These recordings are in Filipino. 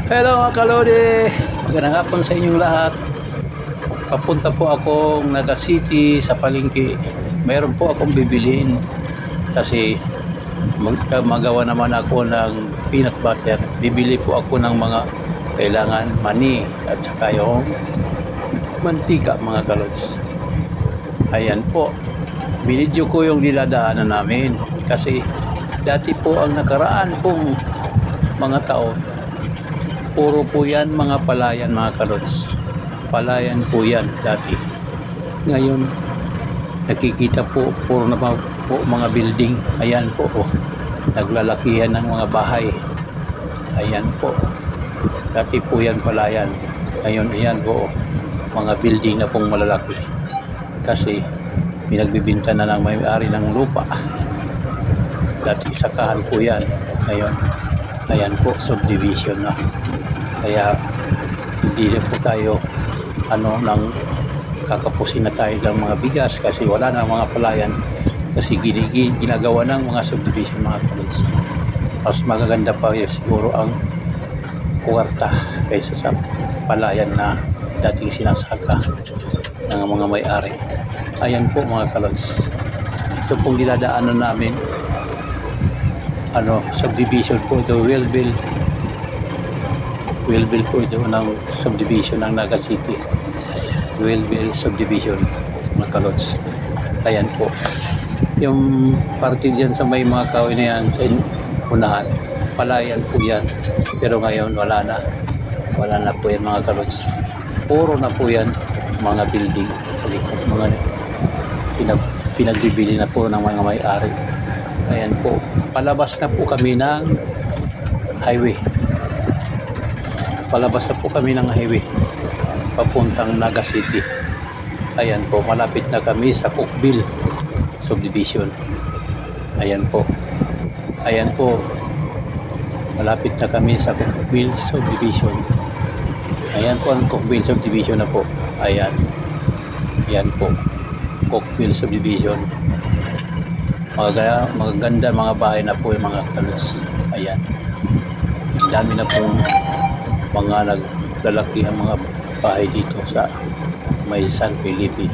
Hello mga kalodi, magandang hapon sa inyong lahat. Papunta po akong Naga City sa palengke. Mayroon po akong bibilin kasi magawa naman ako ng peanut butter. Bibili po ako ng mga kailangan mani at saka yung mantika mga kalods. Ayan po, binidyo ko yung niladaanan namin kasi dati po ang nakaraan pong mga taon, puro po yan mga palayan mga kalods. Palayan po yan dati. Ngayon nakikita po puro na po mga building. Ayan po oh, naglalakihan ng mga bahay. Ayan po, dati po yan palayan. Ngayon ayan po oh, mga building na pong malalaki kasi pinagbibinta na ng may-ari ng lupa. Dati sakahan po yan, ngayon ayan po subdivision na. Kaya hindi na po tayo nang kakapusin na tayo ng mga bigas kasi wala na mga palayan kasi ginagawa ng mga subdivision mga kalods. Mas magaganda pa yun siguro ang kwarta kaysa sa palayan na dating sinasaka ng mga may-ari. Ayan po mga kalods, ito pong dinadaanan namin subdivision po ito, Wellville po ito ng subdivision ng Naga City. Wellville subdivision mga kalods. Ayan po yung parte dyan sa may mga kahoy na yan sa unahan, palayan po yan, pero ngayon wala na po yan mga kalods. Puro na po yan mga building, mga pinagbibili na po ng mga may-ari. Ayan po, palabas na po kami ng highway. Palabas na po kami ng highway papuntang Naga City. Ayan po, malapit na kami sa Cookville subdivision. Ayan po, malapit na kami sa Cookville subdivision. Ayan po ang Cookville subdivision na po. Ayan po, Cookville subdivision. Magaganda mga bahay na po yung mga kalods. Ayan, dami na po mga naglalaki ang mga bahay dito sa may San Felipe.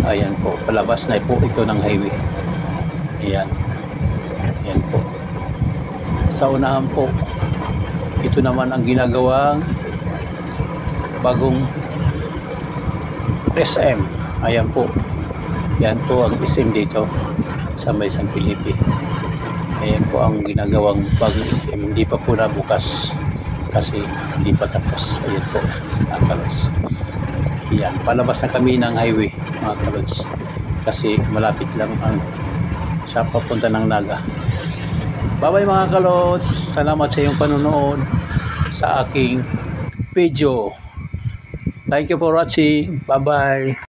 Ayan po, palabas na po ito ng highway. Ayan po, sa unahan po ito naman ang ginagawang bagong SM. Ayan po, yan po ang SM dito sa may San Felipe. Ayan po ang ginagawang bagong SM, hindi pa po nabukas kasi hindi pa tapos. Ayan po ang kalods. Yan, palabas na kami ng highway mga kalods kasi malapit lang ang sa papunta ng Naga. Bye bye mga kalods, salamat sa iyong panonood sa aking video. Thank you for watching. Bye bye.